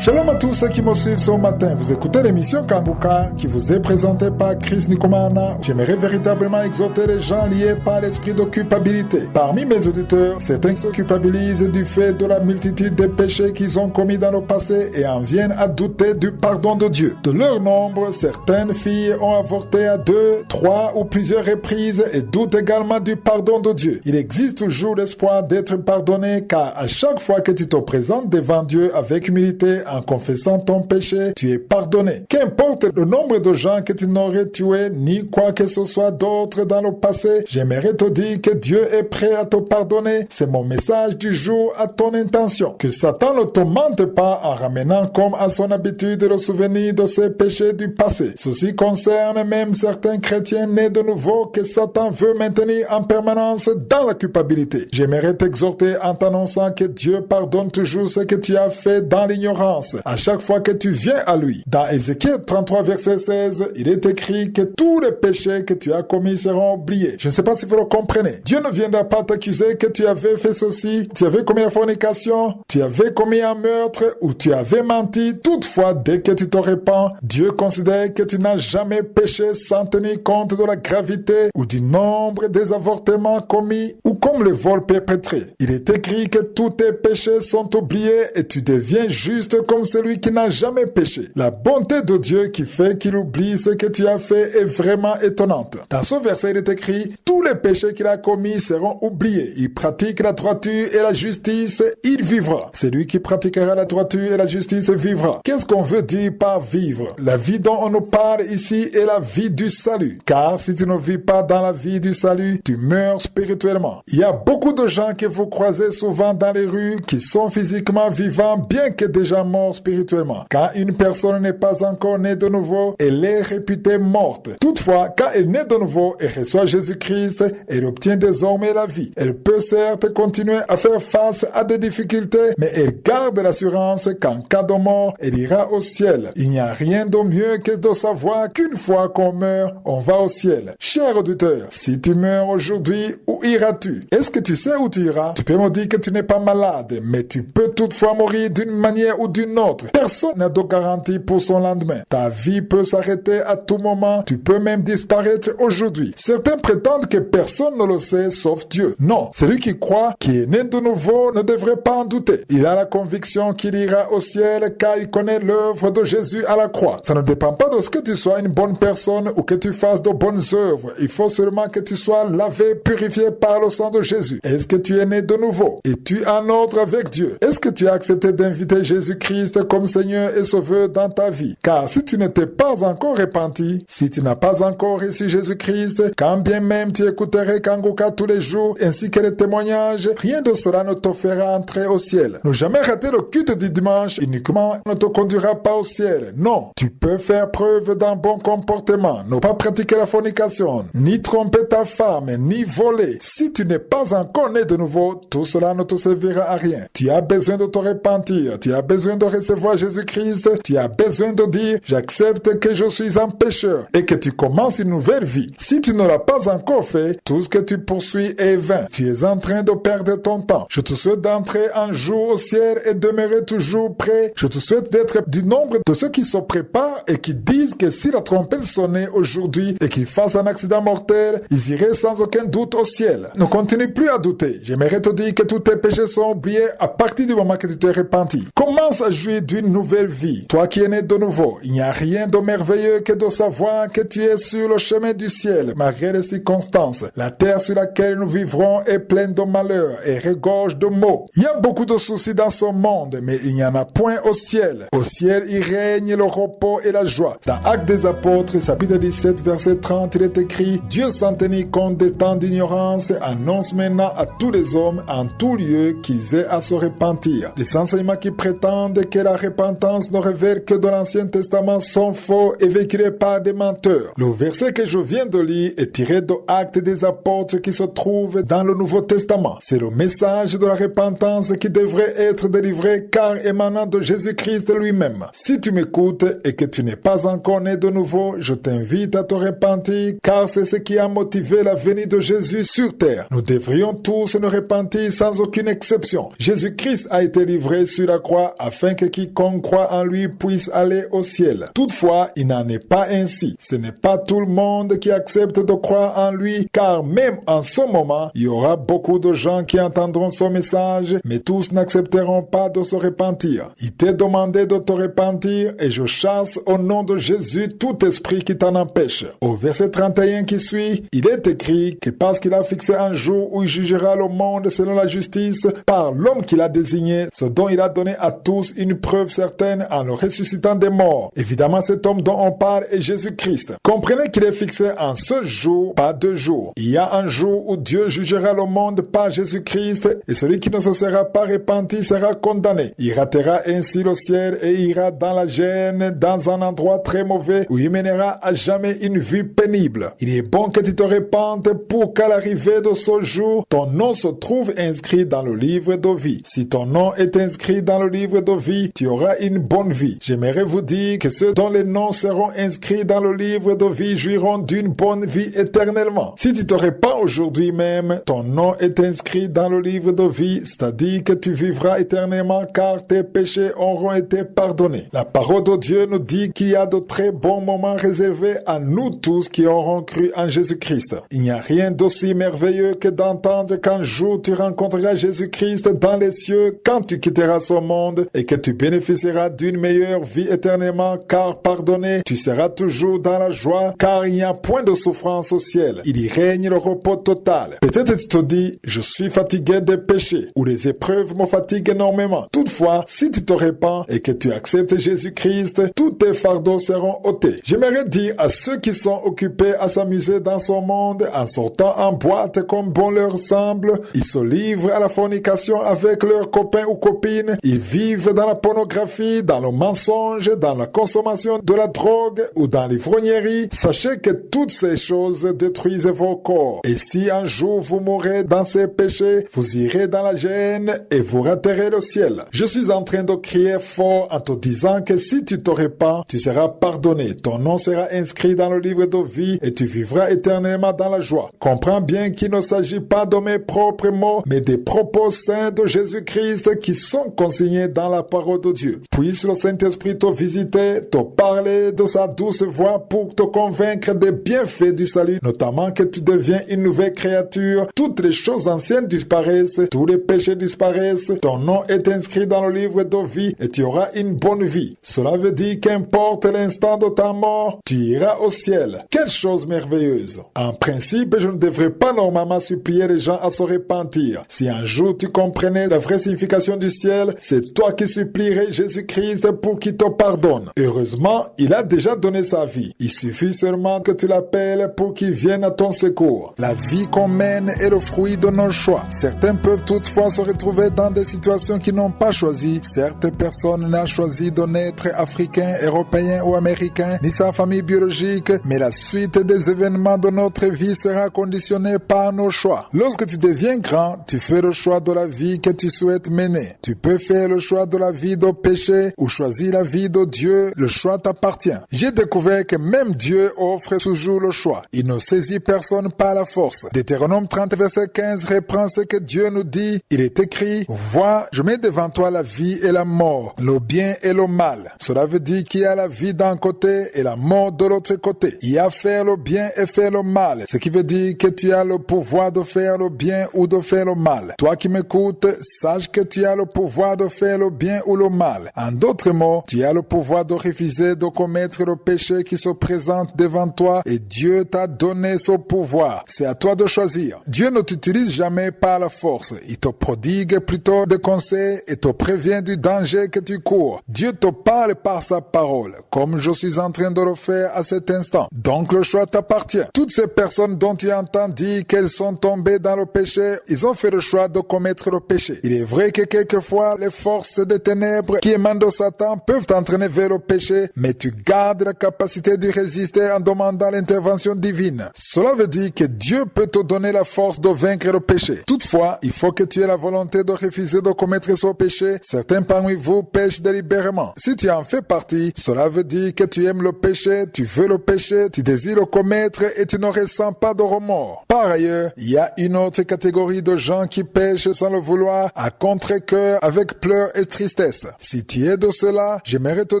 Shalom à tous ceux qui me suivent ce matin. Vous écoutez l'émission Kanguka qui vous est présentée par Chris Nikomana. J'aimerais véritablement exhorter les gens liés par l'esprit de culpabilité. Parmi mes auditeurs, certains se culpabilisent du fait de la multitude des péchés qu'ils ont commis dans le passé et en viennent à douter du pardon de Dieu. De leur nombre, certaines filles ont avorté à 2, 3 ou plusieurs reprises et doutent également du pardon de Dieu. Il existe toujours l'espoir d'être pardonné car à chaque fois que tu te présentes devant Dieu avec humilité en confessant ton péché, tu es pardonné. Qu'importe le nombre de gens que tu n'aurais tué ni quoi que ce soit d'autre dans le passé, j'aimerais te dire que Dieu est prêt à te pardonner. C'est mon message du jour à ton intention. Que Satan ne te mente pas en ramenant comme à son habitude le souvenir de ses péchés du passé. Ceci concerne même certains chrétiens nés de nouveau que Satan veut maintenir en permanence dans la culpabilité. J'aimerais t'exhorter en t'annonçant que Dieu pardonne toujours ce que tu as fait dans l'ignorance. À chaque fois que tu viens à lui. Dans Ézéchiel 33 verset 16, il est écrit que tous les péchés que tu as commis seront oubliés. Je ne sais pas si vous le comprenez. Dieu ne viendra pas t'accuser que tu avais fait ceci, tu avais commis la fornication, tu avais commis un meurtre ou tu avais menti. Toutefois, dès que tu te répands, Dieu considère que tu n'as jamais péché sans tenir compte de la gravité ou du nombre des avortements commis ou comme le vol perpétré. Il est écrit que tous tes péchés sont oubliés et tu deviens juste comme celui qui n'a jamais péché. La bonté de Dieu qui fait qu'il oublie ce que tu as fait est vraiment étonnante. Dans ce verset, il est écrit, tous les péchés qu'il a commis seront oubliés. Il pratique la droiture et la justice, il vivra. Celui qui pratiquera la droiture et la justice vivra. Qu'est-ce qu'on veut dire par vivre? La vie dont on nous parle ici est la vie du salut. Car si tu ne vis pas dans la vie du salut, tu meurs spirituellement. Il y a beaucoup de gens que vous croisez souvent dans les rues qui sont physiquement vivants bien que déjà morts spirituellement. Quand une personne n'est pas encore née de nouveau, elle est réputée morte. Toutefois, quand elle naît de nouveau et reçoit Jésus-Christ, elle obtient désormais la vie. Elle peut certes continuer à faire face à des difficultés, mais elle garde l'assurance qu'en cas de mort, elle ira au ciel. Il n'y a rien de mieux que de savoir qu'une fois qu'on meurt, on va au ciel. Cher auditeur, si tu meurs aujourd'hui, où iras-tu? Est-ce que tu sais où tu iras? Tu peux me dire que tu n'es pas malade, mais tu peux toutefois mourir d'une manière ou d'une autre. Personne n'a de garantie pour son lendemain. Ta vie peut s'arrêter à tout moment. Tu peux même disparaître aujourd'hui. Certains prétendent que personne ne le sait sauf Dieu. Non, celui qui croit, qui est né de nouveau, ne devrait pas en douter. Il a la conviction qu'il ira au ciel car il connaît l'œuvre de Jésus à la croix. Ça ne dépend pas de ce que tu sois une bonne personne ou que tu fasses de bonnes œuvres. Il faut seulement que tu sois lavé, purifié par le sang de Jésus. Est-ce que tu es né de nouveau? Es-tu en ordre avec Dieu? Est-ce que tu as accepté d'inviter Jésus-Christ comme Seigneur et Sauveur dans ta vie? Car si tu ne t'es pas encore repenti, si tu n'as pas encore reçu Jésus-Christ, quand bien même tu écouterais Kanguka tous les jours ainsi que les témoignages, rien de cela ne te fera entrer au ciel. Ne jamais rater le culte du dimanche uniquement ne te conduira pas au ciel. Non, tu peux faire preuve d'un bon comportement, ne pas pratiquer la fornication, ni tromper ta femme, ni voler. Si tu n'es pas encore né de nouveau, tout cela ne te servira à rien. Tu as besoin de te repentir, tu as besoin de recevoir Jésus-Christ, tu as besoin de dire j'accepte que je suis un pécheur et que tu commences une nouvelle vie. Si tu ne l'as pas encore fait, tout ce que tu poursuis est vain. Tu es en train de perdre ton temps. Je te souhaite d'entrer un jour au ciel et demeurer toujours prêt. Je te souhaite d'être du nombre de ceux qui se préparent et qui disent que si la trompette sonnait aujourd'hui et qu'ils fassent un accident mortel, ils iraient sans aucun doute au ciel. Ne continue plus à douter. J'aimerais te dire que tous tes péchés sont oubliés à partir du moment que tu t'es repenti. Commence à jouir d'une nouvelle vie. Toi qui es né de nouveau, il n'y a rien de merveilleux que de savoir que tu es sur le chemin du ciel, malgré les circonstances. La terre sur laquelle nous vivrons est pleine de malheurs et regorge de maux. Il y a beaucoup de soucis dans ce monde, mais il n'y en a point au ciel. Au ciel, il règne le repos et la joie. Dans Actes des Apôtres, chapitre 17, verset 30, il est écrit « Dieu sans tenir compte des temps d'ignorance annonce maintenant à tous les hommes en tout lieu qu'ils aient à se repentir. » Les enseignements qui prétendent que la repentance ne révèle que de l'Ancien Testament sont faux et véhiculés par des menteurs. Le verset que je viens de lire est tiré de Actes des Apôtres qui se trouve dans le Nouveau Testament. C'est le message de la repentance qui devrait être délivré car émanant de Jésus-Christ lui-même. Si tu m'écoutes et que tu n'es pas encore né de nouveau, je t'invite à te repentir car c'est ce qui a motivé la venue de Jésus sur terre. Nous devrions tous nous repentir sans aucune exception. Jésus-Christ a été livré sur la croix afin afin que quiconque croit en lui puisse aller au ciel. Toutefois, il n'en est pas ainsi. Ce n'est pas tout le monde qui accepte de croire en lui, car même en ce moment, il y aura beaucoup de gens qui entendront son message, mais tous n'accepteront pas de se repentir. Il t'est demandé de te repentir et je chasse au nom de Jésus tout esprit qui t'en empêche. Au verset 31 qui suit, il est écrit que parce qu'il a fixé un jour où il jugera le monde selon la justice par l'homme qu'il a désigné, ce dont il a donné à tous une preuve certaine en le ressuscitant des morts. Évidemment, cet homme dont on parle est Jésus-Christ. Comprenez qu'il est fixé en ce jour, pas 2 jours. Il y a un jour où Dieu jugera le monde par Jésus-Christ et celui qui ne se sera pas repenti sera condamné. Il ratera ainsi le ciel et ira dans la gêne, dans un endroit très mauvais où il mènera à jamais une vie pénible. Il est bon que tu te repentes pour qu'à l'arrivée de ce jour, ton nom se trouve inscrit dans le livre de vie. Si ton nom est inscrit dans le livre de vie, tu auras une bonne vie. J'aimerais vous dire que ceux dont les noms seront inscrits dans le livre de vie jouiront d'une bonne vie éternellement. Si tu te repens aujourd'hui même, ton nom est inscrit dans le livre de vie, c'est-à-dire que tu vivras éternellement car tes péchés auront été pardonnés. La parole de Dieu nous dit qu'il y a de très bons moments réservés à nous tous qui aurons cru en Jésus-Christ. Il n'y a rien d'aussi merveilleux que d'entendre qu'un jour tu rencontreras Jésus-Christ dans les cieux quand tu quitteras ce monde et que tu bénéficieras d'une meilleure vie éternellement car pardonné, tu seras toujours dans la joie car il n'y a point de souffrance au ciel. Il y règne le repos total. Peut-être tu te dis, je suis fatigué des péchés ou les épreuves me fatiguent énormément. Toutefois, si tu te repens et que tu acceptes Jésus-Christ, tous tes fardeaux seront ôtés. J'aimerais dire à ceux qui sont occupés à s'amuser dans ce monde en sortant en boîte comme bon leur semble, ils se livrent à la fornication avec leurs copains ou copines, ils vivent dans la pornographie, dans le mensonge, dans la consommation de la drogue ou dans l'ivrognerie, sachez que toutes ces choses détruisent vos corps. Et si un jour vous mourrez dans ces péchés, vous irez dans la gêne et vous raterez le ciel. Je suis en train de crier fort en te disant que si tu te repens, tu seras pardonné. Ton nom sera inscrit dans le livre de vie et tu vivras éternellement dans la joie. Comprends bien qu'il ne s'agit pas de mes propres mots, mais des propos saints de Jésus-Christ qui sont consignés dans la parole de Dieu. Puisse le Saint-Esprit te visiter, te parler de sa douce voix pour te convaincre des bienfaits du salut, notamment que tu deviens une nouvelle créature. Toutes les choses anciennes disparaissent, tous les péchés disparaissent, ton nom est inscrit dans le livre de vie et tu auras une bonne vie. Cela veut dire qu'importe l'instant de ta mort, tu iras au ciel. Quelle chose merveilleuse! En principe, je ne devrais pas normalement supplier les gens à se repentir. Si un jour tu comprenais la vraie signification du ciel, c'est toi qui supplierais Jésus-Christ pour qu'il te pardonne. Heureusement, il a déjà donné sa vie. Il suffit seulement que tu l'appelles pour qu'il vienne à ton secours. La vie qu'on mène est le fruit de nos choix. Certains peuvent toutefois se retrouver dans des situations qu'ils n'ont pas choisies. Certaines personnes n'ont choisi de naître africain, européen ou américain, ni sa famille biologique, mais la suite des événements de notre vie sera conditionnée par nos choix. Lorsque tu deviens grand, tu fais le choix de la vie que tu souhaites mener. Tu peux faire le choix de la vie de péché ou choisir la vie de Dieu. Le choix t'appartient. J'ai découvert que même Dieu offre toujours le choix. Il ne saisit personne par la force. Deutéronome 30 verset 15 reprend ce que Dieu nous dit. Il est écrit, vois, je mets devant toi la vie et la mort, le bien et le mal. Cela veut dire qu'il y a la vie d'un côté et la mort de l'autre côté. Il y a faire le bien et faire le mal. Ce qui veut dire que tu as le pouvoir de faire le bien ou de faire le mal. Toi qui m'écoutes, sache que tu as le pouvoir de faire le bien ou le mal. En d'autres mots, tu as le pouvoir de refuser de commettre le péché qui se présente devant toi et Dieu t'a donné ce pouvoir. C'est à toi de choisir. Dieu ne t'utilise jamais par la force. Il te prodigue plutôt des conseils et te prévient du danger que tu cours. Dieu te parle par sa parole, comme je suis en train de le faire à cet instant. Donc le choix t'appartient. Toutes ces personnes dont tu entends dire qu'elles sont tombées dans le péché, ils ont fait le choix de commettre le péché. Il est vrai que quelquefois, les forces des ténèbres qui émanent de Satan peuvent t'entraîner vers le péché, mais tu gardes la capacité de résister en demandant l'intervention divine. Cela veut dire que Dieu peut te donner la force de vaincre le péché. Toutefois, il faut que tu aies la volonté de refuser de commettre ce péché. Certains parmi vous pêchent délibérément. Si tu en fais partie, cela veut dire que tu aimes le péché, tu veux le péché, tu désires le commettre et tu ne ressens pas de remords. Par ailleurs, il y a une autre catégorie de gens qui pêchent sans le vouloir, à contre-cœur, avec pleurs et tristesse. tristesse. Si tu es de cela, j'aimerais te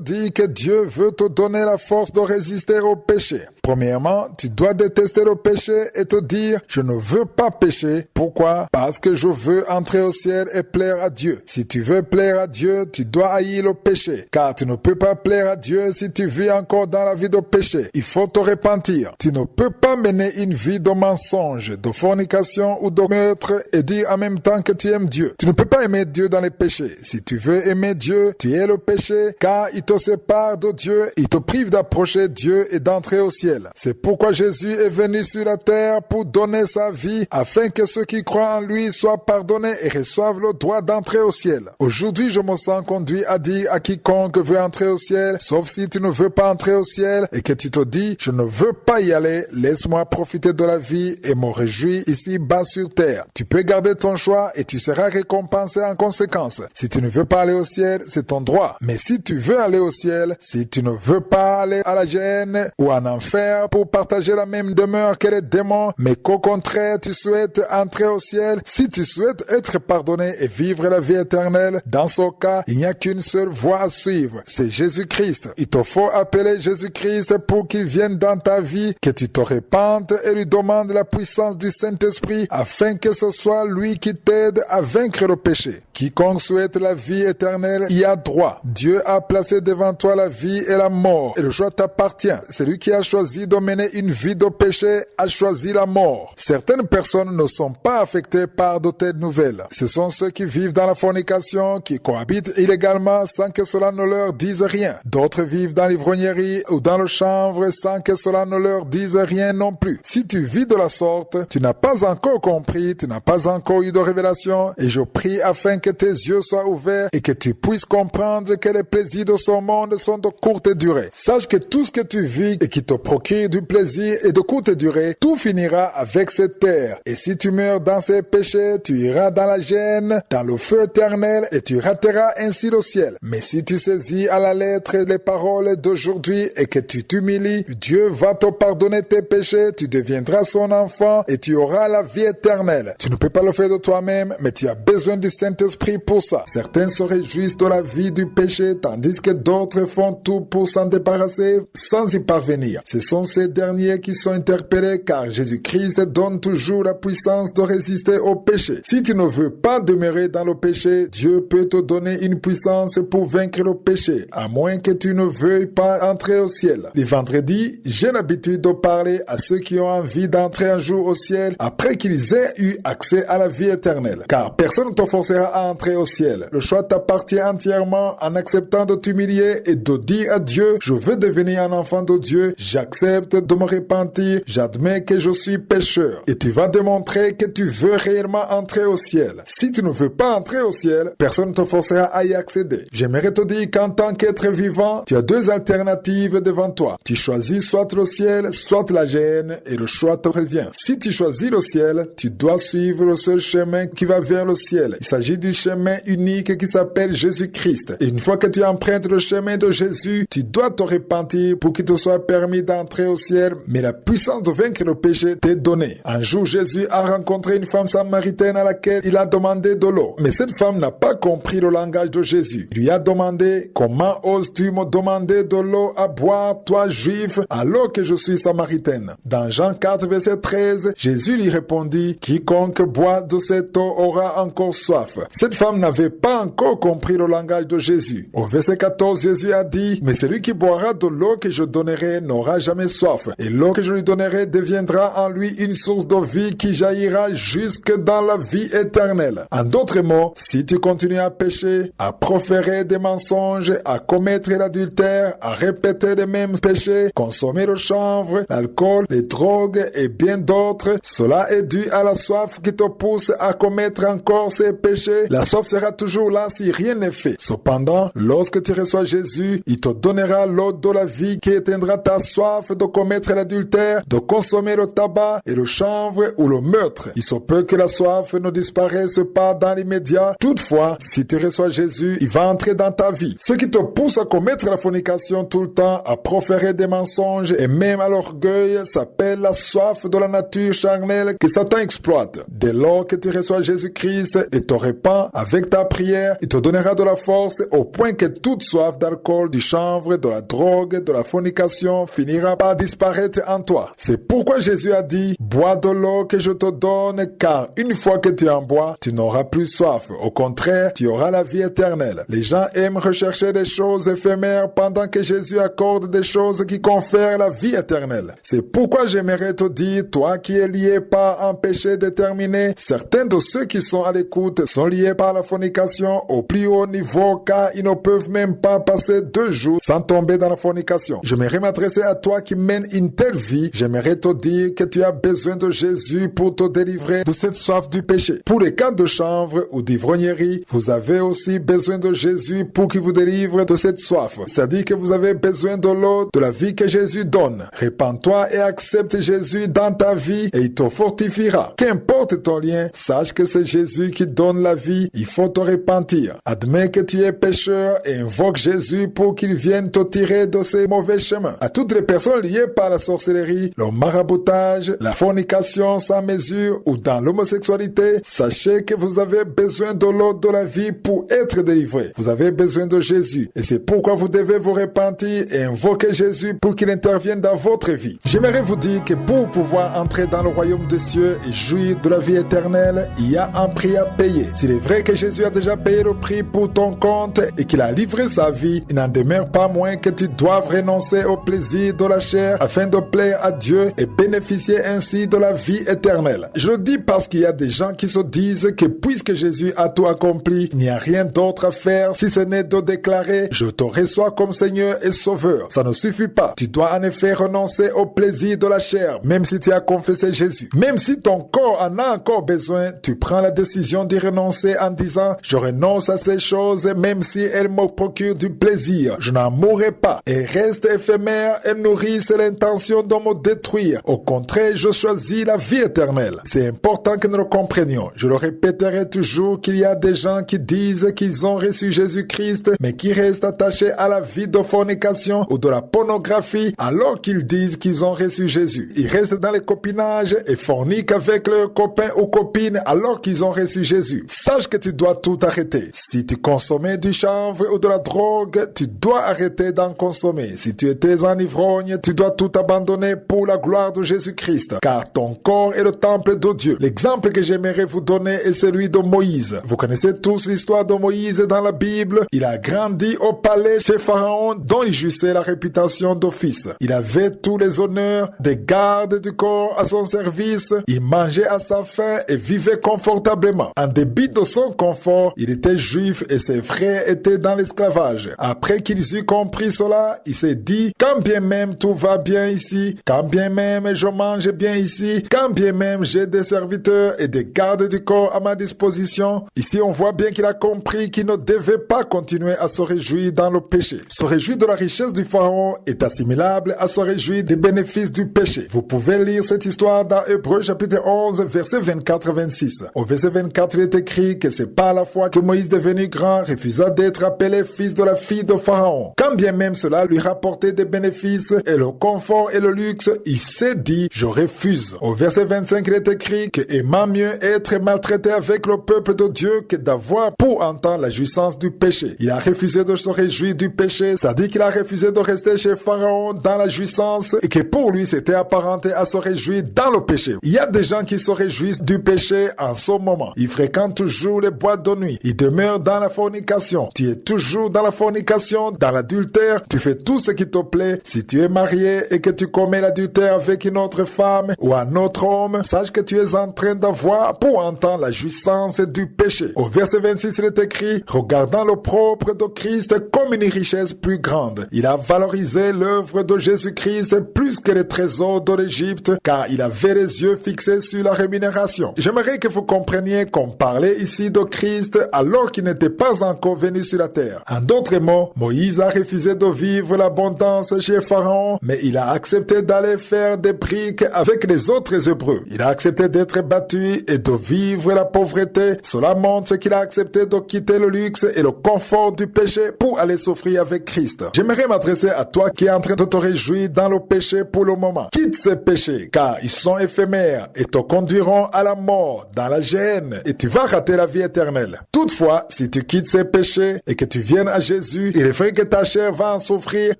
dire que Dieu veut te donner la force de résister au péché. Premièrement, tu dois détester le péché et te dire, je ne veux pas pécher. Pourquoi? Parce que je veux entrer au ciel et plaire à Dieu. Si tu veux plaire à Dieu, tu dois haïr le péché. Car tu ne peux pas plaire à Dieu si tu vis encore dans la vie de péché. Il faut te repentir. Tu ne peux pas mener une vie de mensonge, de fornication ou de meurtre et dire en même temps que tu aimes Dieu. Tu ne peux pas aimer Dieu dans les péchés. Si tu veux aimer Dieu, tu es le péché, car il te sépare de Dieu, il te prive d'approcher Dieu et d'entrer au ciel. C'est pourquoi Jésus est venu sur la terre pour donner sa vie afin que ceux qui croient en lui soient pardonnés et reçoivent le droit d'entrer au ciel. Aujourd'hui, je me sens conduit à dire à quiconque veut entrer au ciel, sauf si tu ne veux pas entrer au ciel et que tu te dis, je ne veux pas y aller, laisse-moi profiter de la vie et me réjouir ici bas sur terre. Tu peux garder ton choix et tu seras récompensé en conséquence. Si tu ne veux pas aller au ciel, c'est ton droit. Mais si tu veux aller au ciel, si tu ne veux pas aller à la gêne ou en enfer pour partager la même demeure que les démons, mais qu'au contraire tu souhaites entrer au ciel, si tu souhaites être pardonné et vivre la vie éternelle, dans ce cas, il n'y a qu'une seule voie à suivre, c'est Jésus-Christ. Il te faut appeler Jésus-Christ pour qu'il vienne dans ta vie, que tu te répandes et lui demandes la puissance du Saint-Esprit afin que ce soit lui qui t'aide à vaincre le péché. Quiconque souhaite la vie éternelle y a droit. Dieu a placé devant toi la vie et la mort et le choix t'appartient. Celui qui a choisi de mener une vie de péché a choisi la mort. Certaines personnes ne sont pas affectées par de telles nouvelles. Ce sont ceux qui vivent dans la fornication, qui cohabitent illégalement sans que cela ne leur dise rien. D'autres vivent dans l'ivrognerie ou dans le chanvre sans que cela ne leur dise rien non plus. Si tu vis de la sorte, tu n'as pas encore compris, tu n'as pas encore eu de révélation et je prie afin que tes yeux soient ouverts et que tu puisses comprendre que les plaisirs de ce monde sont de courte durée. Sache que tout ce que tu vis et qui te procure du plaisir et de courte durée, tout finira avec cette terre. Et si tu meurs dans ces péchés, tu iras dans la gêne, dans le feu éternel et tu rateras ainsi le ciel. Mais si tu saisis à la lettre les paroles d'aujourd'hui et que tu t'humilies, Dieu va te pardonner tes péchés, tu deviendras son enfant et tu auras la vie éternelle. Tu ne peux pas le faire de toi-même, mais tu as besoin du Saint-Esprit pour ça. Certains se réjouissent de la vie du péché, tandis que d'autres font tout pour s'en débarrasser sans y parvenir. Ce sont ces derniers qui sont interpellés car Jésus-Christ donne toujours la puissance de résister au péché. Si tu ne veux pas demeurer dans le péché, Dieu peut te donner une puissance pour vaincre le péché, à moins que tu ne veuilles pas entrer au ciel. Les vendredis, j'ai l'habitude de parler à ceux qui ont envie d'entrer un jour au ciel après qu'ils aient eu accès à la vie éternelle. Car personne ne te forcera à entrer au ciel. Le choix t'appartient entièrement en acceptant de t'humilier et de dire à Dieu, je veux devenir un enfant de Dieu, j'accepte de me repentir, j'admets que je suis pécheur. Et tu vas démontrer que tu veux réellement entrer au ciel. Si tu ne veux pas entrer au ciel, personne ne te forcera à y accéder. J'aimerais te dire qu'en tant qu'être vivant, tu as deux alternatives devant toi. Tu choisis soit le ciel, soit la gêne, et le choix te revient. Si tu choisis le ciel, tu dois suivre le seul chemin qui va vers le ciel. Il s'agit du chemin unique qui s'appelle Jésus-Christ. Et une fois que tu empruntes le chemin de Jésus, tu dois te repentir pour qu'il te soit permis d'entrer au ciel, mais la puissance de vaincre le péché t'est donnée. Un jour, Jésus a rencontré une femme samaritaine à laquelle il a demandé de l'eau. Mais cette femme n'a pas compris le langage de Jésus. Il lui a demandé, comment oses-tu me demander de l'eau à boire, toi juif, alors que je suis samaritaine? Dans Jean 4, verset 13, Jésus lui répondit, quiconque boit de cette eau aura encore soif. Cette femme n'avait pas encore compris le langage de Jésus. Au verset 14, Jésus a dit, mais celui qui boira de l'eau que je donnerai n'aura jamais soif. Et l'eau que je lui donnerai deviendra en lui une source de vie qui jaillira jusque dans la vie éternelle. En d'autres mots, si tu continues à pécher, à proférer des mensonges, à commettre l'adultère, à répéter les mêmes péchés, consommer le chanvre, l'alcool, les drogues et bien d'autres, cela est dû à la soif qui te pousse à commettre encore ces péchés. La soif sera toujours là si rien n'est fait. Cependant, lorsque tu reçois Jésus, il te donnera l'eau de la vie qui éteindra ta soif de commettre l'adultère, de consommer le tabac et le chanvre ou le meurtre. Il se peut que la soif ne disparaisse pas dans l'immédiat. Toutefois, si tu reçois Jésus, il va entrer dans ta vie. Ce qui te pousse à commettre la fornication tout le temps, à proférer des mensonges et même à l'orgueil s'appelle la soif de la nature charnelle que Satan exploite. Dès lors que tu reçois Jésus-Christ et te repens Pourtant, avec ta prière, il te donnera de la force au point que toute soif d'alcool, du chanvre, de la drogue, de la fornication finira par disparaître en toi. C'est pourquoi Jésus a dit, bois de l'eau que je te donne, car une fois que tu en bois, tu n'auras plus soif. Au contraire, tu auras la vie éternelle. Les gens aiment rechercher des choses éphémères pendant que Jésus accorde des choses qui confèrent la vie éternelle. C'est pourquoi j'aimerais te dire, toi qui es lié par un péché déterminé, certains de ceux qui sont à l'écoute sont liés par la fornication au plus haut niveau, car ils ne peuvent même pas passer 2 jours sans tomber dans la fornication. J'aimerais m'adresser à toi qui mène une telle vie. J'aimerais te dire que tu as besoin de Jésus pour te délivrer de cette soif du péché. Pour les cas de chanvre ou d'ivrognerie, vous avez aussi besoin de Jésus pour qu'il vous délivre de cette soif. C'est-à-dire que vous avez besoin de l'eau, de la vie que Jésus donne. Répands-toi et accepte Jésus dans ta vie et il te fortifiera. Qu'importe ton lien, sache que c'est Jésus qui donne la vie. Il faut te repentir. Admets que tu es pécheur et invoque Jésus pour qu'il vienne te tirer de ces mauvais chemins. À toutes les personnes liées par la sorcellerie, le maraboutage, la fornication sans mesure ou dans l'homosexualité, sachez que vous avez besoin de l'eau de la vie pour être délivré. Vous avez besoin de Jésus et c'est pourquoi vous devez vous repentir et invoquer Jésus pour qu'il intervienne dans votre vie. J'aimerais vous dire que pour pouvoir entrer dans le royaume des cieux et jouir de la vie éternelle, il y a un prix à payer. S'il est vrai que Jésus a déjà payé le prix pour ton compte et qu'il a livré sa vie, il n'en demeure pas moins que tu doives renoncer au plaisir de la chair afin de plaire à Dieu et bénéficier ainsi de la vie éternelle. Je le dis parce qu'il y a des gens qui se disent que puisque Jésus a tout accompli, il n'y a rien d'autre à faire si ce n'est de déclarer « Je te reçois comme Seigneur et Sauveur ». Ça ne suffit pas. Tu dois en effet renoncer au plaisir de la chair, même si tu as confessé Jésus. Même si ton corps en a encore besoin, tu prends la décision d'y renoncer en disant « Je renonce à ces choses même si elles me procurent du plaisir. Je n'en mourrai pas. Elles restent éphémères, elles nourrissent l'intention de me détruire. Au contraire, je choisis la vie éternelle. » C'est important que nous le comprenions. Je le répéterai toujours qu'il y a des gens qui disent qu'ils ont reçu Jésus-Christ, mais qui restent attachés à la vie de fornication ou de la pornographie alors qu'ils disent qu'ils ont reçu Jésus. Ils restent dans les copinages et forniquent avec leurs copains ou copines alors qu'ils ont reçu Jésus. Sache que tu dois tout arrêter. Si tu consommais du chanvre ou de la drogue, tu dois arrêter d'en consommer. Si tu étais en ivrogne, tu dois tout abandonner pour la gloire de Jésus-Christ, car ton corps est le temple de Dieu. L'exemple que j'aimerais vous donner est celui de Moïse. Vous connaissez tous l'histoire de Moïse dans la Bible. Il a grandi au palais chez Pharaon, dont il jouissait la réputation de fils. Il avait tous les honneurs des gardes du corps à son service. Il mangeait à sa faim et vivait confortablement. En dépit de son confort, il était juif et ses frères étaient dans l'esclavage. Après qu'ils eurent compris cela, il s'est dit, quand bien même tout va bien ici, quand bien même je mange bien ici, quand bien même j'ai des serviteurs et des gardes du corps à ma disposition. Ici, on voit bien qu'il a compris qu'il ne devait pas continuer à se réjouir dans le péché. Se réjouir de la richesse du pharaon est assimilable à se réjouir des bénéfices du péché. Vous pouvez lire cette histoire dans Hébreux chapitre 11, versets 24-26. Au verset 24, il est écrit que c'est par la foi que Moïse, devenu grand, refusa d'être appelé fils de la fille de Pharaon. Quand bien même cela lui rapportait des bénéfices et le confort et le luxe, il s'est dit, je refuse. Au verset 25, il est écrit que aimant mieux être maltraité avec le peuple de Dieu que d'avoir pour entendre la jouissance du péché. Il a refusé de se réjouir du péché, c'est-à-dire qu'il a refusé de rester chez Pharaon dans la jouissance et que pour lui c'était apparenté à se réjouir dans le péché. Il y a des gens qui se réjouissent du péché en ce moment. Ils fréquentent toujours les boîtes de nuit. Ils demeurent dans la fornication. Tu es toujours dans la fornication, dans l'adultère. Tu fais tout ce qui te plaît. Si tu es marié et que tu commets l'adultère avec une autre femme ou un autre homme, sache que tu es en train d'avoir pour entendre la jouissance du péché. Au verset 26, il est écrit, regardant le propre de Christ comme une richesse plus grande. Il a valorisé l'œuvre de Jésus-Christ plus que les trésors de l'Égypte, car il avait les yeux fixés sur la rémunération. J'aimerais que vous compreniez qu'on parlait ici de Christ alors qu'il n'était pas encore venu sur la terre. En d'autres mots, Moïse a refusé de vivre l'abondance chez Pharaon, mais il a accepté d'aller faire des briques avec les autres Hébreux. Il a accepté d'être battu et de vivre la pauvreté. Cela montre qu'il a accepté de quitter le luxe et le confort du péché pour aller souffrir avec Christ. J'aimerais m'adresser à toi qui es en train de te réjouir dans le péché pour le moment. Quitte ces péchés, car ils sont éphémères et te conduiront à la mort, dans la gêne, et tu vas rater la vie éternelle. Toutefois, si tu quittes ces péchés et que tu viennes à Jésus, il est vrai que ta chair va en souffrir,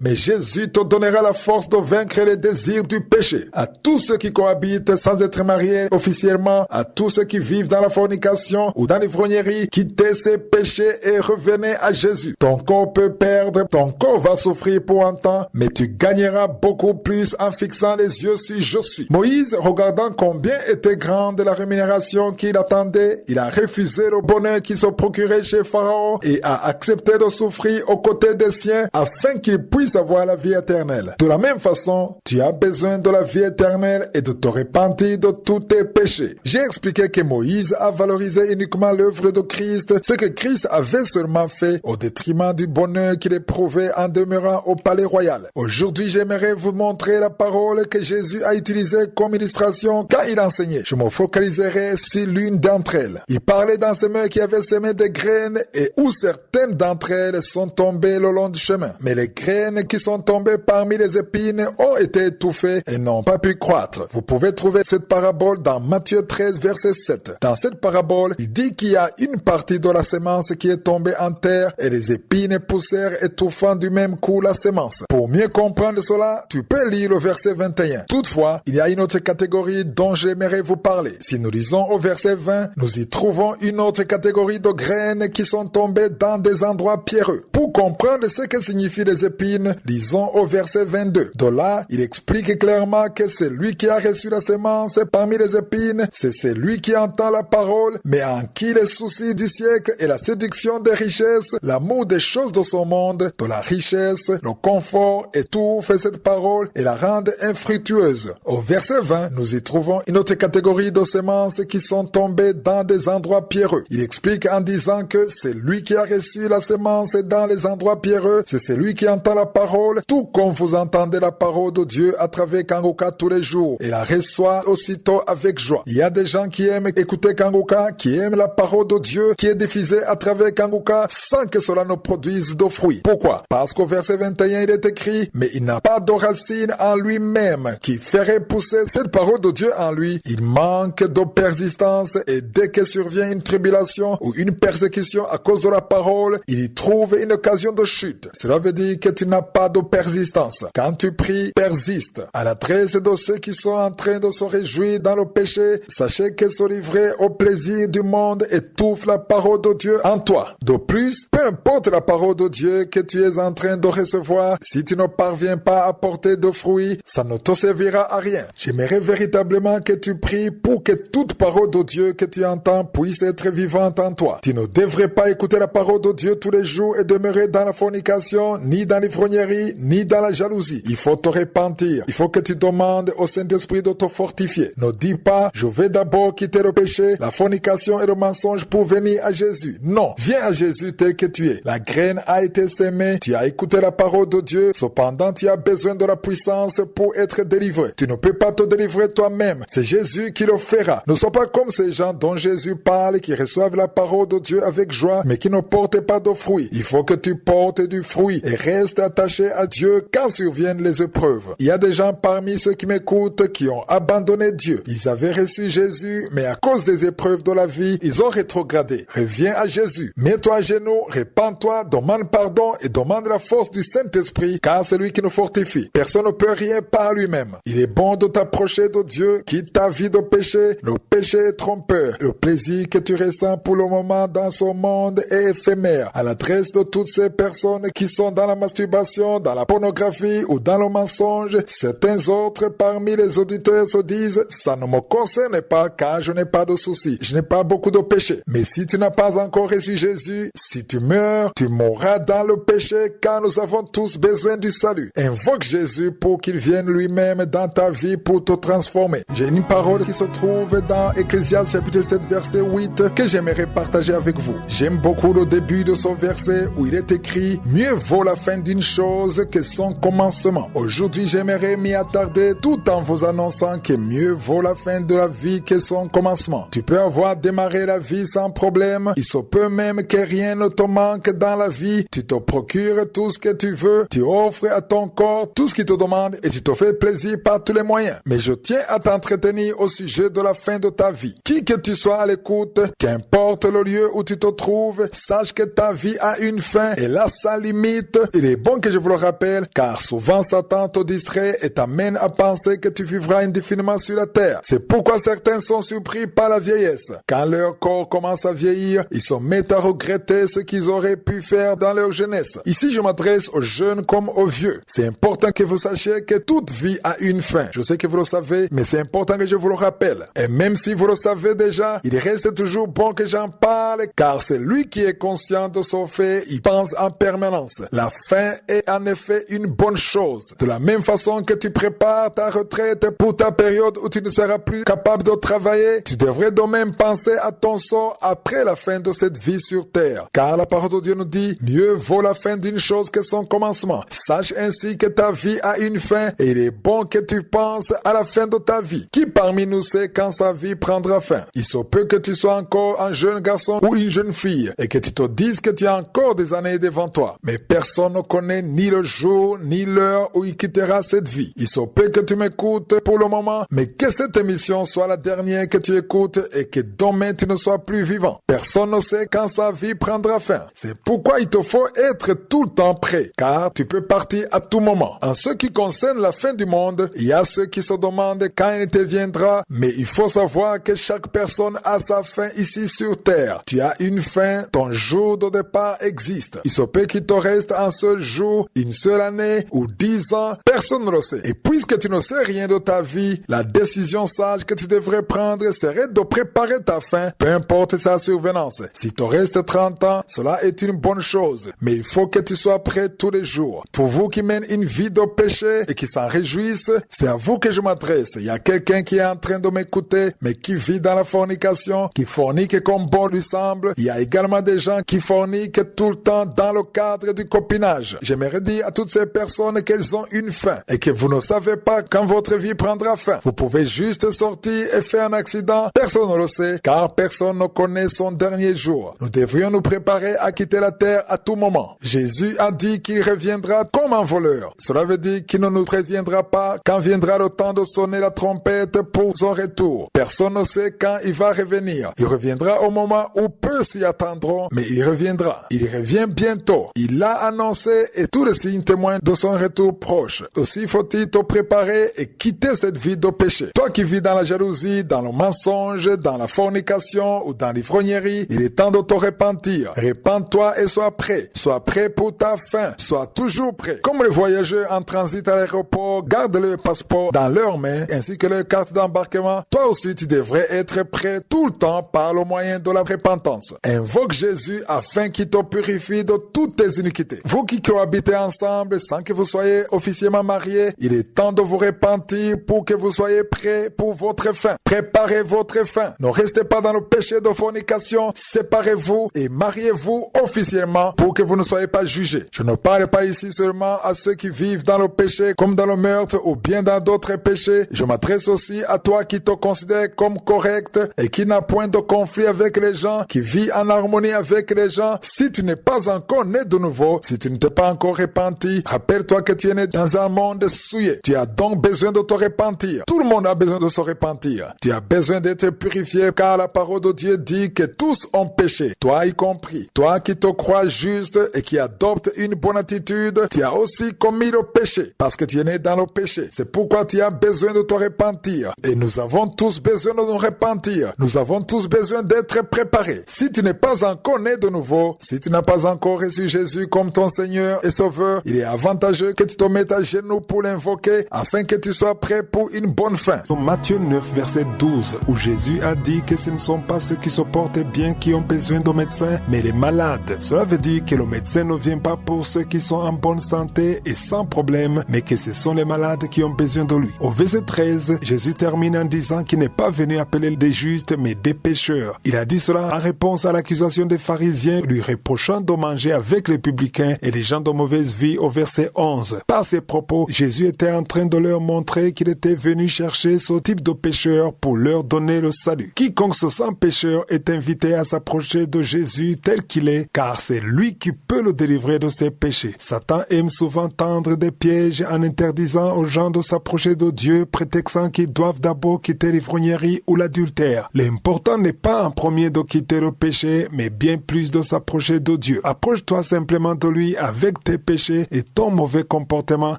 mais Jésus te donnera la force de vaincre les désirs du péché. À tous ceux qui cohabitent sans être mariés officiellement, à tous ceux qui vivent dans la fornication ou dans l'ivrognerie, quittez ces péchés et revenez à Jésus. Ton corps peut perdre, ton corps va souffrir pour un temps, mais tu gagneras beaucoup plus en fixant les yeux sur Je suis. Moïse, regardant combien était grande la rémunération qu'il attendait, il a refusé le bonheur qui se procurait chez Pharaon et a accepté de souffrir aux côtés des siens afin qu'il puisse avoir la vie éternelle. De la même façon, tu as besoin de la vie éternelle et de te repentir de tous tes péchés. J'ai expliqué que Moïse a valorisé uniquement l'œuvre de Christ, ce que Christ avait seulement fait au détriment du bonheur qu'il éprouvait en demeurant au palais royal. Aujourd'hui, j'aimerais vous montrer la parole que Jésus a utilisée comme illustration quand il enseignait. Je me focaliserai sur l'une d'entre elles. Il parlait d'un semeur qui avait semé des graines et où certaines d'entre elles sont tombées le long du chemin. Mais les graines qui sont tombées parmi les épines ont été étouffées et n'ont pas pu croître. Vous pouvez trouver cette parabole dans Matthieu 13, verset 7. Dans cette parabole, il dit qu'il y a une partie de la semence qui est tombée en terre et les épines poussèrent étouffant du même coup la semence. Pour mieux comprendre cela, tu peux lire le verset 21. Toutefois, il y a une autre catégorie dont j'aimerais vous parler. Si nous lisons au verset 20, nous y trouvons une autre catégorie de graines qui sont tombées dans des endroits pierreux. Pour comprendre ce que signifient les épines, lisons au verset 22. De là, il explique clairement que celui qui a reçu la semence parmi les épines, c'est celui qui entend la parole, mais en qui les soucis du siècle et la séduction des richesses, l'amour des choses de ce monde, de la richesse, le confort étouffent cette parole et la rendent infructueuse. Au verset 20, nous y trouvons une autre catégorie de semences qui sont tombées dans des endroits pierreux. Il explique en disant que c'est lui qui a reçu la semence dans les endroits pierreux, c'est celui qui entend la parole, tout comme vous entendez la parole de Dieu à travers Kangoka tous les jours et la reçoit aussitôt avec joie. Il y a des gens qui aiment écouter Kangoka, qui aiment la parole de Dieu qui est diffusée à travers Kangoka sans que cela ne produise de fruits. Pourquoi? Parce qu'au verset 21, il est écrit, mais il n'a pas de racine en lui-même qui ferait pousser cette parole de Dieu en lui. Il manque de persistance et dès que survient une tribulation ou une persécution à cause de la parole, il y trouve une occasion de chute. Cela veut dire que tu n'as pas de persistance. Quand tu pries, persiste. À l'adresse de ceux qui sont en train de se réjouir dans le péché, sachez que se livrer au plaisir du monde étouffe la parole de Dieu en toi. De plus, peu importe la parole de Dieu que tu es en train de recevoir, si tu ne parviens pas à porter de fruits, ça ne te servira à rien. J'aimerais véritablement que tu pries pour que toute parole de Dieu que tu entends puisse être vivante en toi. Tu ne devrais pas écouter la parole de Dieu tous les jours et demeurer dans la fornication, ni dans l'ivrognerie, ni dans la jalousie. Il faut te repentir. Il faut que tu demandes au Saint-Esprit de te fortifier. Ne dis pas, je vais d'abord quitter le péché, la fornication et le mensonge pour venir à Jésus. Non, viens à Jésus tel que tu es. La graine a été sémée, tu as écouté la parole de Dieu, cependant tu as besoin de la puissance pour être délivré. Tu ne peux pas te délivrer toi-même, c'est Jésus qui le fera. Ne sois pas comme ces gens dont Jésus parle, qui reçoivent la parole de Dieu avec joie, mais qui ne portent pas de fruits. Il faut que tu portes du fruit et reste attaché à Dieu quand surviennent les épreuves. Il y a des gens parmi ceux qui m'écoutent qui ont abandonné Dieu. Ils avaient reçu Jésus, mais à cause des épreuves de la vie, ils ont rétrogradé. Reviens à Jésus. Mets-toi à genoux, repens-toi, demande pardon et demande la force du Saint-Esprit, car c'est lui qui nous fortifie. Personne ne peut rien par lui-même. Il est bon de t'approcher de Dieu, quitte ta vie de péché. Le péché est trompeur. Le plaisir que tu ressens pour le moment dans ce monde est éphémère. À l'adresse de toutes ces personnes qui sont dans la masturbation, dans la pornographie ou dans le mensonge, certains autres parmi les auditeurs se disent « ça ne me concerne pas car je n'ai pas de soucis, je n'ai pas beaucoup de péché ». Mais si tu n'as pas encore reçu Jésus, si tu meurs, tu mourras dans le péché car nous avons tous besoin du salut. Invoque Jésus pour qu'il vienne lui-même dans ta vie pour te transformer. J'ai une parole qui se trouve dans Ecclésiaste chapitre 7 verset 8 que j'aimerais partager avec vous. J'aime beaucoup le début de ce verset où il est écrit « Mieux vaut la fin d'une chose que son commencement ». Aujourd'hui, j'aimerais m'y attarder tout en vous annonçant que mieux vaut la fin de la vie que son commencement. Tu peux avoir démarré la vie sans problème. Il se peut même que rien ne te manque dans la vie. Tu te procures tout ce que tu veux. Tu offres à ton corps tout ce qu'il te demande et tu te fais plaisir par tous les moyens. Mais je tiens à t'entretenir au sujet de la fin de ta vie. Qui que tu sois à l'écoute, Qu'importe le lieu où tu te trouves, sache que ta vie a une fin et là sa limite. Il est bon que je vous le rappelle, car souvent Satan te distrait et t'amène à penser que tu vivras indéfiniment sur la terre. C'est pourquoi certains sont surpris par la vieillesse. Quand leur corps commence à vieillir, ils se mettent à regretter ce qu'ils auraient pu faire dans leur jeunesse. Ici, je m'adresse aux jeunes comme aux vieux. C'est important que vous sachiez que toute vie a une fin. Je sais que vous le savez, mais c'est important que je vous le rappelle. Et même si vous le savez déjà, il reste toujours bon que j'en parle, car c'est lui qui est conscient de son fait, il pense en permanence. La fin est en effet une bonne chose. De la même façon que tu prépares ta retraite pour ta période où tu ne seras plus capable de travailler, tu devrais de même penser à ton sort après la fin de cette vie sur terre. Car la parole de Dieu nous dit, mieux vaut la fin d'une chose que son commencement. Sache ainsi que ta vie a une fin et il est bon que tu penses à la fin de ta vie. Qui parmi nous sait quand sa vie prendra fin? Il se peut que tu sois encore un jeune garçon ou une jeune fille et que tu te dises que tu as encore des années devant toi. Mais personne ne connaît ni le jour ni l'heure où il quittera cette vie. Il se peut que tu m'écoutes pour le moment, mais que cette émission soit la dernière que tu écoutes et que demain tu ne sois plus vivant. Personne ne sait quand sa vie prendra fin. C'est pourquoi il te faut être tout le temps prêt, car tu peux partir à tout moment. En ce qui concerne la fin du monde, il y a ceux qui se demandent quand il te viendra, mais il faut savoir que chaque personne a sa fin ici sur terre. Tu as une fin, ton jour de départ existe. Il se peut qu'il te reste un seul jour, une seule année ou 10 ans, personne ne le sait. Et puisque tu ne sais rien de ta vie, la décision sage que tu devrais prendre serait de préparer ta fin, peu importe sa survenance. Si te reste 30 ans, cela est une bonne chose, mais il faut que tu sois prêt tous les jours. Pour vous qui mènent une vie de péché et qui s'en réjouissent, c'est à vous que je m'adresse. Il y a quelqu'un qui est en train de m'écouter, mais qui vit dans la fornication, qui fornique comme bon lui semble. Il y a également des gens qui forniquent tout le temps dans le cadre du copinage. J'aimerais dire à toutes ces personnes qu'elles ont une fin et que vous ne savez pas quand votre vie prendra fin. Vous pouvez juste sortir et faire un accident. Personne ne le sait, car personne ne connaît son dernier jour. Nous devrions nous préparer à quitter la terre à tout moment. Jésus a dit qu'il reviendra comme un voleur. Cela veut dire qu'il ne nous préviendra pas quand viendra le temps de sonner la trompette pour son retour. Personne ne sait quand il va revenir. Il reviendra au moment où peu s'y attendront, mais il reviendra. Il revient bientôt. Il l'a annoncé et tous les signes témoignent de son retour proche. Aussi faut-il te préparer et quitter cette vie de péché. Toi qui vis dans la jalousie, dans le mensonge, dans la fornication ou dans l'ivrognerie, il est temps de te repentir. Repends-toi et sois prêt. Sois prêt pour ta fin. Sois toujours prêt. Comme les voyageurs en transit à l'aéroport gardent leur passeport dans leurs mains ainsi que leur carte d'embarquement, toi aussi tu devrais être prêt tout le temps par le moyen de la repentance. Invoque Jésus afin qu'il te purifie de toutes tes iniquités. Vous qui cohabitez ensemble sans que vous soyez officiellement mariés, il est temps de vous repentir pour que vous soyez prêts pour votre fin. Préparez votre fin. Ne restez pas dans le péché de fornication. Séparez-vous et mariez-vous officiellement pour que vous ne soyez pas jugés. Je ne parle pas ici seulement à ceux qui vivent dans le péché comme dans le meurtre ou bien dans d'autres péchés. Je m'adresse aussi à toi qui te considère comme correct et qui n'a point de conflit avec les gens, qui vit en harmonie avec les gens. Si tu n'es pas encore né de nouveau, si tu ne t'es pas encore repenti, rappelle-toi que tu es né dans un monde souillé. Tu as donc besoin de te repentir. Tout le monde a besoin de se repentir. Tu as besoin d'être purifié car la parole de Dieu dit que tous ont péché, toi y compris. Toi qui te crois juste et qui adoptes une bonne attitude, tu as aussi commis le péché parce que tu es né dans le péché. C'est pourquoi tu as besoin de te repentir. Et nous avons tous besoin de nous repentir. Nous avons tous besoin d'être préparés. Si tu n'es pas encore né de nouveau, si tu n'as pas encore reçu Jésus comme ton Seigneur et Sauveur, il est avantageux que tu te mettes à genoux pour l'invoquer afin que tu sois prêt pour une bonne fin. Dans Matthieu 9, verset 12, où Jésus a dit que ce ne sont pas ceux qui se portent bien qui ont besoin de médecins, mais les malades. Cela veut dire que le médecin ne vient pas pour ceux qui sont en bonne santé et sans problème, mais que ce sont les malades qui ont besoin de lui. Au verset 13, Jésus termine en disant qu'il n'est pas venu appeler des justes, mais des pécheurs. Il a dit cela en réponse à l'accusation des pharisiens, lui reprochant de manger avec les publicains et les gens de mauvaise vie au verset 11. Par ses propos, Jésus était en train de leur montrer qu'il était venu chercher ce type de pécheurs pour leur donner le salut. Quiconque se sent pécheur est invité à s'approcher de Jésus tel qu'il est, car c'est lui qui peut le délivrer de ses péchés. Satan aime souvent tendre des pièges en interdisant aux gens de s'approcher de Dieu, prétextant qu'ils doivent d'abord quitter l'ivrognerie ou l'adultère. L'important n'est pas en premier de quitter le péché, mais bien plus de s'approcher de Dieu. Approche-toi simplement de lui avec tes péchés et ton mauvais comportement,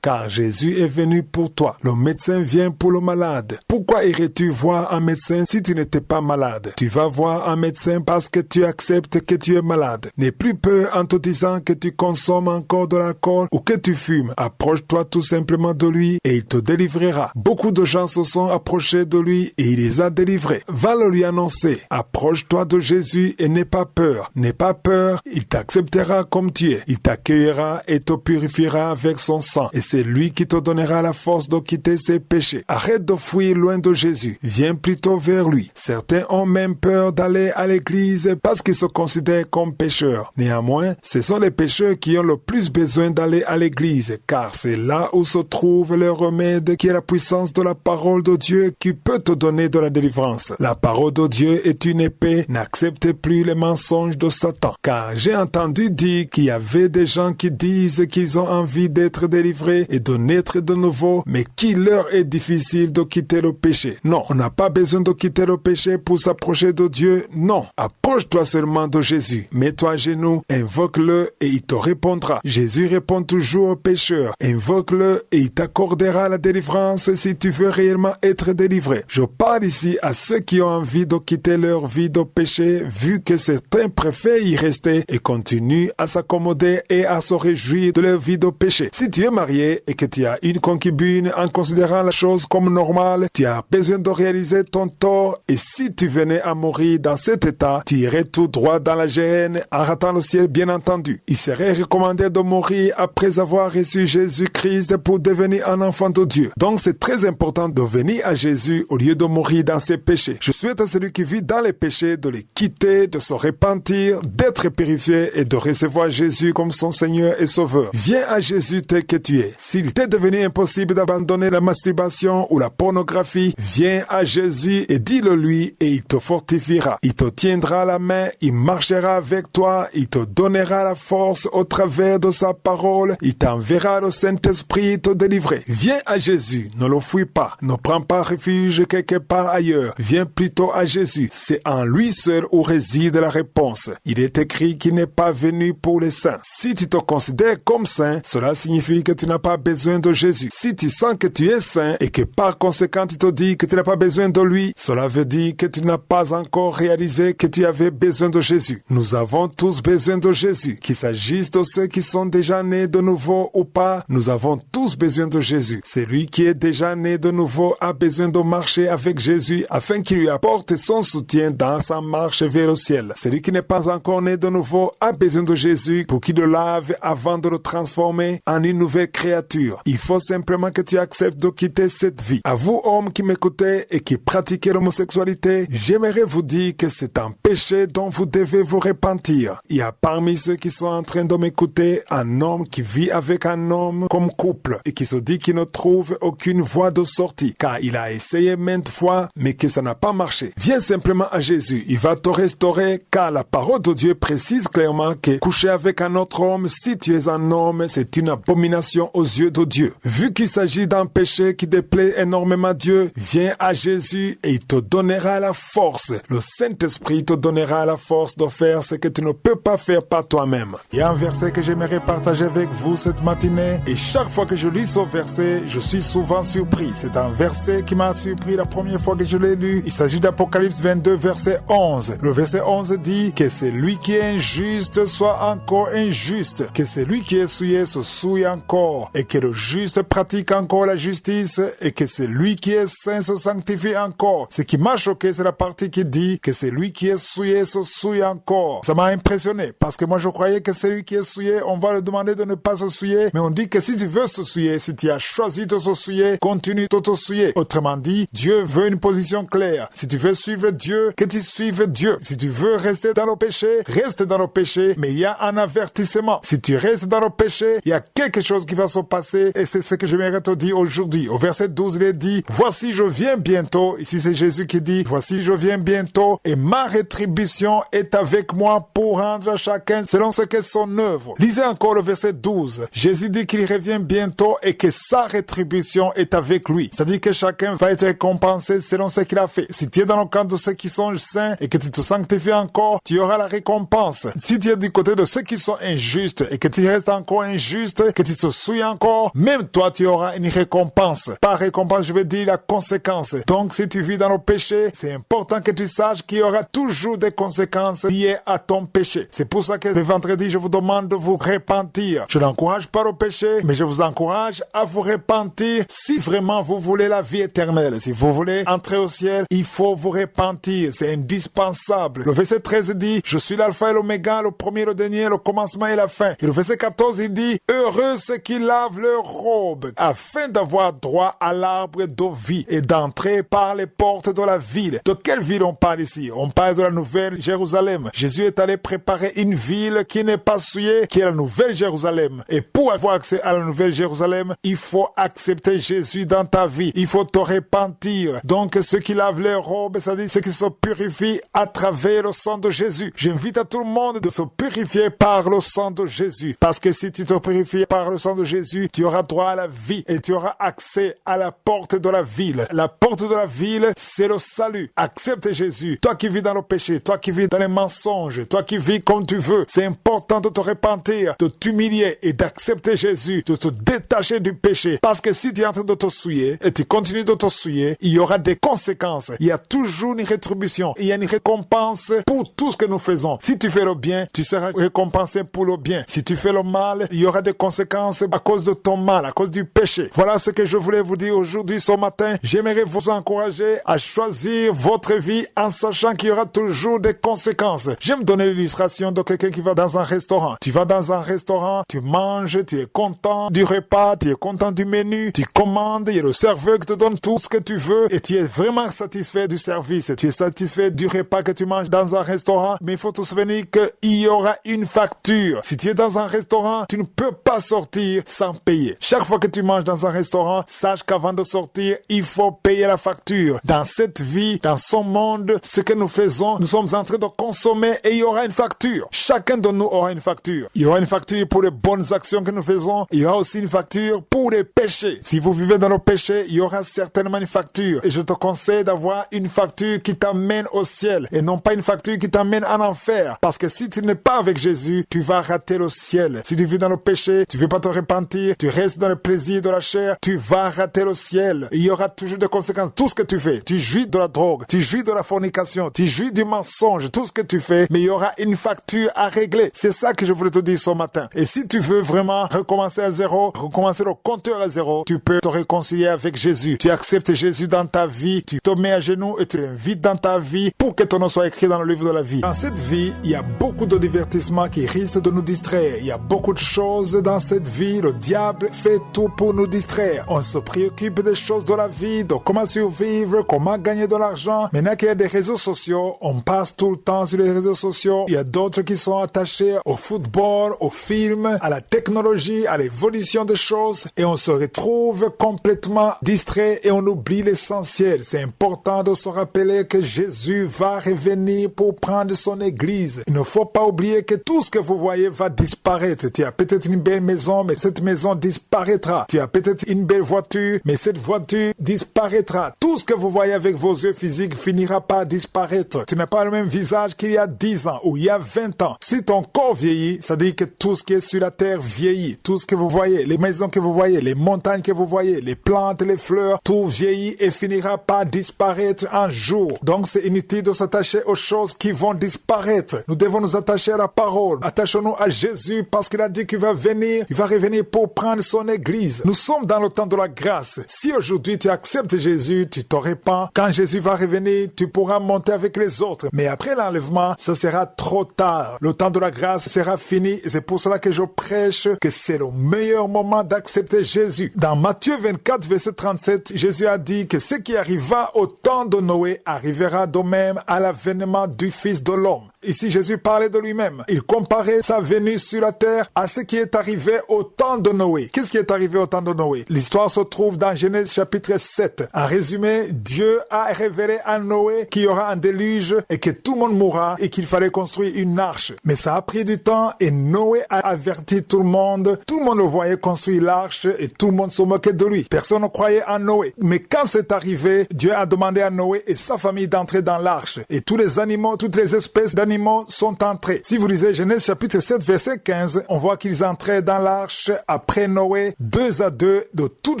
car Jésus est venu pour toi. Le médecin vient pour le malade. Pourquoi irais-tu voir un médecin si tu n'étais pas malade? Tu vas voir un médecin parce que tu acceptes que tu es malade. N'aie plus peur en te disant que tu consommes encore de l'alcool ou que tu fumes. Approche-toi tout simplement de lui et il te délivrera. Beaucoup de gens se sont approchés de lui et il les a délivrés. Va le lui annoncer. Approche-toi de Jésus et n'aie pas peur. N'aie pas peur, il t'acceptera comme tu es. Il t'accueillera et te purifiera avec son sang. Et c'est lui qui te donnera la force de quitter ses péchés. Arrête de fuir loin de Jésus. Viens plutôt vers lui. Certains ont même peur d'aller à l'église parce qu'ils se considèrent comme pécheurs. Néanmoins, ce sont les pécheurs qui ont le plus besoin d'aller à l'église, car c'est là où se trouve le remède qui est la puissance de la parole de Dieu qui peut te donner de la délivrance. La parole de Dieu est une épée. N'acceptez plus les mensonges de Satan. Car j'ai entendu dire qu'il y avait des gens qui disent qu'ils ont envie d'être délivrés et de naître de nouveau, mais qu'il leur est difficile de quitter le péché. Non, on n'a pas besoin de quitter le péché pour s'approcher de Dieu. Non, approche-toi seulement de Jésus. Mets-toi à genoux, invoque-le et il te répondra. Jésus répond toujours aux pécheurs. Invoque-le et il t'accordera la délivrance si tu veux réellement être délivré. Je parle ici à ceux qui ont envie de quitter leur vie de péché, vu que certains préfèrent y rester et continuent à s'accommoder et à se réjouir de leur vie de péché. Si tu es marié et que tu as une concubine en considérant la chose comme normale, tu as besoin de réaliser ton tort et si tu venais à mourir dans cet état, tu irais tout droit dans la géhenne en ratant le ciel bien entendu. Il serait recommandé de mourir après avoir reçu Jésus-Christ pour devenir un enfant de Dieu. Donc c'est très important de venir à Jésus au lieu de mourir dans ses péchés. Je souhaite à celui qui vit dans les péchés de les quitter, de se repentir, d'être purifié et de recevoir Jésus comme son Seigneur et Sauveur. Viens à Jésus tel que tu es. S'il t'est devenu impossible d'abandonner la masturbation ou la pornographie, viens à Jésus et dis-le lui et il te fortifiera. Il te tiendra la main, il marchera avec toi, il te donnera la force au travers de sa parole, il t'enverra le Saint-Esprit te délivrer. Viens à Jésus, ne le fuis pas, ne prends pas refuge quelque part ailleurs, viens plutôt à Jésus. C'est en lui seul où réside la réponse. Il est écrit qu'il n'est pas venu pour les saints. Si tu te considères comme saint, cela signifie que tu n'as pas besoin de Jésus. Si tu sens que tu es saint et que par conséquent tu te dis que tu n'as pas besoin de lui, cela veut dire que tu n'as pas encore réalisé que tu avais besoin de Jésus. Nous avons tous besoin de Jésus. Qu'il s'agisse de ceux qui sont déjà nés de nouveau ou pas, nous avons tous besoin de Jésus. Celui qui est déjà né de nouveau a besoin de marcher avec Jésus afin qu'il lui apporte son soutien dans sa marche vers le ciel. Celui qui n'est pas encore né de nouveau a besoin de Jésus pour qu'il le lave avant de le transformer en une nouvelle créature. Il faut simplement que tu acceptes de quitter cette vie. À vous, hommes qui m'écoutez et qui pratiquez l'homosexualité, j'aimerais vous dire que c'est un péché dont vous devez vous repentir. Il y a parmi ceux qui sont en train de m'écouter un homme qui vit avec un homme comme couple et qui se dit qu'il ne trouve aucune voie de sortie car il a essayé maintes fois mais que ça n'a pas marché. Viens simplement à Jésus, il va te restaurer car la parole de Dieu précise clairement que coucher avec un autre homme, si tu es un homme, c'est une abomination aux yeux de Dieu. Vu qu'il s'agit d'un péché qui déplaît énormément à Dieu, viens à Jésus et il te donnera la force. Le Saint-Esprit te donnera la force de faire ce que tu ne peux pas faire par toi-même. Il y a un verset que j'aimerais partager avec vous cette matinée et chaque fois que je lis ce verset, je suis souvent surpris. C'est un verset qui m'a surpris la première fois que je l'ai lu. Il s'agit d'Apocalypse 22, verset 11. Le verset 11 dit que celui qui est injuste soit encore injuste, que celui qui est souillé se souille encore, et que le juste pratique encore la justice, et que celui qui est saint se sanctifie encore. Ce qui m'a choqué, c'est la partie qui dit que celui qui est souillé se souille encore. Ça m'a impressionné, parce que moi je croyais que celui qui est souillé, on va le demander de ne pas se souiller, mais on dit que si tu veux se souiller, si tu as choisi de se souiller, continue de te souiller. Autrement dit, Dieu veut une position claire. Si tu veux suivre Dieu, que tu suives Dieu. Si tu veux rester dans le péché, reste dans le péché, mais il y a un avertissement. Si tu restes dans le péché, il y a quelque chose qui va se passer et c'est ce que j'aimerais te dire aujourd'hui. Au verset 12, il est dit, « Voici, je viens bientôt. bientôt. Ici, c'est Jésus qui dit, voici, je viens bientôt et ma rétribution est avec moi pour rendre à chacun selon ce qu'est son œuvre. Lisez encore le verset 12. Jésus dit qu'il revient bientôt et que sa rétribution est avec lui. C'est-à-dire que chacun va être récompensé selon ce qu'il a fait. Si tu es dans le camp de ceux qui sont saints et que tu te sanctifies encore, tu auras la récompense. Si tu es du côté de ceux qui sont injustes et que tu restes encore injuste, que tu te souilles encore, même toi tu auras une récompense. Par récompense, je veux dire la conséquence. Donc si tu vis dans le péché, c'est important que tu saches qu'il y aura toujours des conséquences liées à ton péché. C'est pour ça que le vendredi, je vous demande de vous repentir. Je n'encourage pas au péché, mais je vous encourage à vous repentir si vraiment vous voulez la vie éternelle. Si vous voulez entrer au ciel, il faut vous repentir. C'est indispensable. Le verset 13 dit, je suis l'alpha et l'oméga, le premier, le dernier, le commencement et la fin. Et le verset 14, il dit, heureux ceux qui lavent leurs robes, afin d'avoir droit à l'arbre de vie et d'entrer par les portes de la ville. De quelle ville on parle ici? On parle de la nouvelle Jérusalem. Jésus est allé préparer une ville qui n'est pas souillée, qui est la nouvelle Jérusalem. Et pour avoir accès à la nouvelle Jérusalem, il faut accepter Jésus dans ta vie. Il faut te repentir. Donc, ceux qui lavent leurs robes, c'est-à-dire ceux qui se purifient à travers le sang de Jésus. J'invite à tout le monde de se purifier par le sang de Jésus. Parce que si tu te purifies par le sang de Jésus, tu auras droit à la vie et tu auras accès à la porte de la ville. La porte de la ville, c'est le salut. Accepte Jésus. Toi qui vis dans le péché, toi qui vis dans les mensonges, toi qui vis comme tu veux, c'est important de te repentir, de t'humilier et d'accepter Jésus, de te détacher du péché. Parce que si tu es en train de te souiller et tu continues de te souiller, il y aura des conséquences. Il y a toujours une rétribution. Il y a une récompense pour tout ce que nous faisons. Si tu fais le bien, tu seras récompensé pour le bien. Si tu fais le mal, il y aura des conséquences à cause de ton mal, à cause du péché. Voilà ce que je voulais vous dire aujourd'hui, ce matin. J'aimerais vous encourager à choisir votre vie en sachant qu'il y aura toujours des conséquences. J'aime donner l'illustration de quelqu'un qui va dans un restaurant. Tu vas dans un restaurant, tu manges, tu es content du repas, tu es content du menu, tu commandes, il y a le serveur qui te donne tout ce que tu veux et tu es vraiment satisfait du service. Tu es satisfait du repas que tu manges dans un restaurant, mais il faut te souvenir qu'il y aura une facture. Si tu es dans un restaurant, tu ne peux pas sortir sans payer. Chaque fois que tu manges dans un restaurant, sache qu'avant de sortir, il faut payer la facture. Dans cette vie, dans ce monde, ce que nous faisons, nous sommes en train de consommer et il y aura une facture. Chacun de nous aura une facture. Il y aura une facture pour les bonnes actions que nous faisons. Il y aura aussi une facture pour les péchés. Si vous vivez dans le péché, il y aura certainement une facture. Et je te conseille d'avoir une facture qui t'amène au ciel et non pas une facture qui t'amène en enfer. Parce que si tu n'es pas avec Jésus, tu vas rater le ciel. Si tu vis dans le péché, tu ne veux pas te repentir, tu restes dans le plaisir de la chair, tu vas rater le ciel. Il y aura toujours des conséquences. Tout ce que tu fais, tu jouis de la drogue, tu jouis de la fornication, tu jouis du mensonge, tout ce que tu fais, mais il y aura une facture à régler. C'est ça que je voulais te dire ce matin. Et si tu veux vraiment recommencer à zéro, recommencer le compteur à zéro, tu peux te réconcilier avec Jésus. Tu acceptes Jésus dans ta vie, tu te mets à genoux et tu l'invites dans ta vie pour que ton nom soit écrit dans le livre de la vie. Dans cette vie, il y a beaucoup de divertissements qui risquent de nous distraire. Il y a beaucoup de choses dans cette vie. Le diable fait tout pour nous distraire. On se préoccupe des choses de la vie, de comment survivre, comment gagner de l'argent. Maintenant qu'il y a des réseaux sociaux, on passe tout le temps sur les réseaux sociaux. Il y a d'autres qui sont attachés au football, aux films, à la technologie, à l'évolution des choses et on se retrouve complètement distrait et on oublie l'essentiel. C'est important de se rappeler que Jésus va revenir pour prendre son église. Il ne faut pas oublier que tout ce que vous voyez va disparaître. Tu as peut-être une belle maison, mais cette maison disparaîtra. Tu as peut-être une belle voiture, mais cette voiture disparaîtra. Tout ce que vous voyez avec vos yeux physiques finira par disparaître. Tu n'as pas le même visage qu'il y a 10 ans ou il y a 20 ans. Si ton corps vieillit, ça dit que tout ce qui est sur la terre vieillit. Tout ce que vous voyez, les maisons que vous voyez, les montagnes que vous voyez, les plantes, les fleurs, tout vieillit et finira par disparaître un jour. Donc c'est inutile de s'attacher aux choses qui vont disparaître. Nous devons nous attacher à la parole. Attachons-nous à Jésus parce qu'il a dit qu'il va venir, il va revenir pour prendre son église. Nous sommes dans le temps de la grâce. Si aujourd'hui tu acceptes Jésus, tu te répands, quand Jésus va revenir, tu pourras monter avec les autres. Mais après l'enlèvement, ça sera trop tard. Le temps de la grâce sera fini et c'est pour cela que je prêche que c'est le meilleur moment d'accepter Jésus. Dans Matthieu 24, verset 37, Jésus a dit que ce qui arriva au temps de Noé arrivera de même à l'avènement du Fils de l'homme. Ici, Jésus parlait de lui-même. Il comparait sa venue sur la terre à ce qui est arrivé au temps de Noé. Qu'est-ce qui est arrivé au temps de Noé? L'histoire se trouve dans Genèse chapitre 7. En résumé, Dieu a révélé à Noé qu'il y aura un déluge et que tout le monde mourra et qu'il fallait construire une arche. Mais ça a pris du temps et Noé a averti tout le monde. Tout le monde le voyait construire l'arche et tout le monde se moquait de lui. Personne ne croyait en Noé. Mais quand c'est arrivé, Dieu a demandé à Noé et sa famille d'entrer dans l'arche. Et tous les animaux, toutes les espèces d'animaux sont entrés. Si vous lisez Genèse chapitre 7, verset 15, on voit qu'ils entraient dans l'arche après Noé, 2 à 2, de toute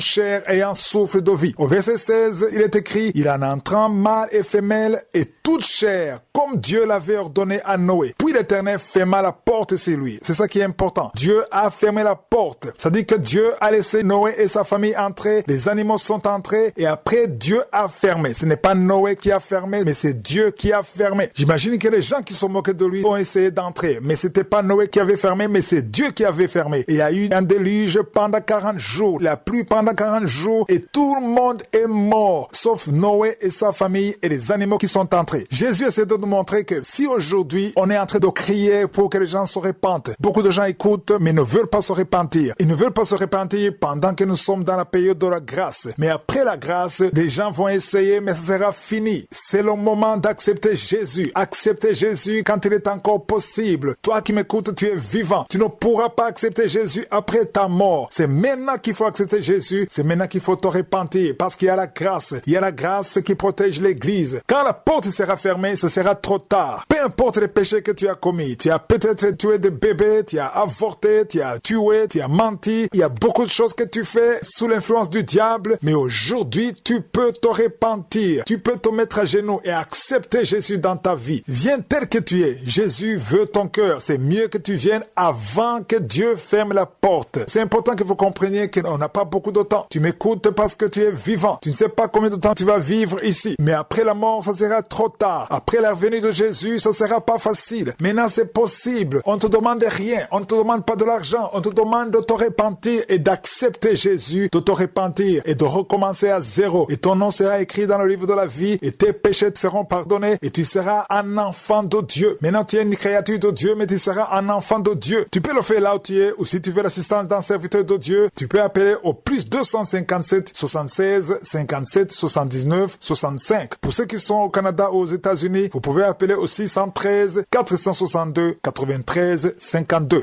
chair ayant souffle de vie. Au verset 16, il est écrit, il en entrant mâle et femelle et toute chair, comme Dieu l'avait ordonné à Noé. Puis l'Éternel ferma la porte sur lui. C'est ça qui est important. Dieu a fermé la porte. Ça dit que Dieu a laissé Noé et sa famille entrer, les animaux sont entrés et après Dieu a fermé. Ce n'est pas Noé qui a fermé, mais c'est Dieu qui a fermé. J'imagine que les gens qui sont moqués de lui ont essayé d'entrer, mais c'était pas Noé qui avait fermé, mais c'est Dieu qui avait fermé. Et il y a eu un déluge pendant 40 jours, la pluie pendant 40 jours et tout le monde est mort, sauf Noé et sa famille et les animaux qui sont entrés. Jésus essaie de nous montrer que si aujourd'hui on est en train de crier pour que les gens se repentent, beaucoup de gens écoutent mais ne veulent pas se repentir. Ils ne veulent pas se repentir pendant que nous sommes dans la période de la grâce. Mais après la grâce, les gens vont essayer mais ça sera fini. C'est le moment d'accepter Jésus. Accepter Jésus quand il est encore possible. Toi qui m'écoutes, tu es vivant. Tu ne pourras pas accepter Jésus après ta mort. C'est maintenant qu'il faut accepter Jésus. C'est maintenant qu'il faut te repentir parce qu'il y a la grâce. Il y a la grâce qui protège l'église. Quand la porte sera fermée, ce sera trop tard. Peu importe les péchés que tu as commis. Tu as peut-être tué des bébés, tu as avorté, tu as tué, tu as menti. Il y a beaucoup de choses que tu fais sous l'influence du diable. Mais aujourd'hui, tu peux te repentir. Tu peux te mettre à genoux et accepter Jésus dans ta vie. Viens tel que tu es. Jésus veut ton cœur. C'est mieux que tu viennes avant que Dieu ferme la porte. C'est important que vous compreniez qu'on n'a pas beaucoup de temps. Tu m'écoutes parce que tu es vivant. Tu ne sais pas combien de temps tu vas vivre ici. Mais après la mort, ça sera trop tard. Après la venue de Jésus, ça sera pas facile. Maintenant, c'est possible. On te demande rien. On ne te demande pas de l'argent. On te demande de te repentir et d'accepter Jésus, de te repentir et de recommencer à zéro. Et ton nom sera écrit dans le livre de la vie et tes péchés te seront pardonnés et tu seras un enfant de Dieu. Maintenant, tu es une créature de Dieu, mais tu seras un enfant de Dieu. Tu peux le faire là où tu es ou si tu veux l'assistance d'un serviteur de Dieu, tu peux appeler au plus 257 76 57 79 65. Pour ceux qui sont au Canada ou aux États-Unis, vous pouvez appeler au 613 462 93 52.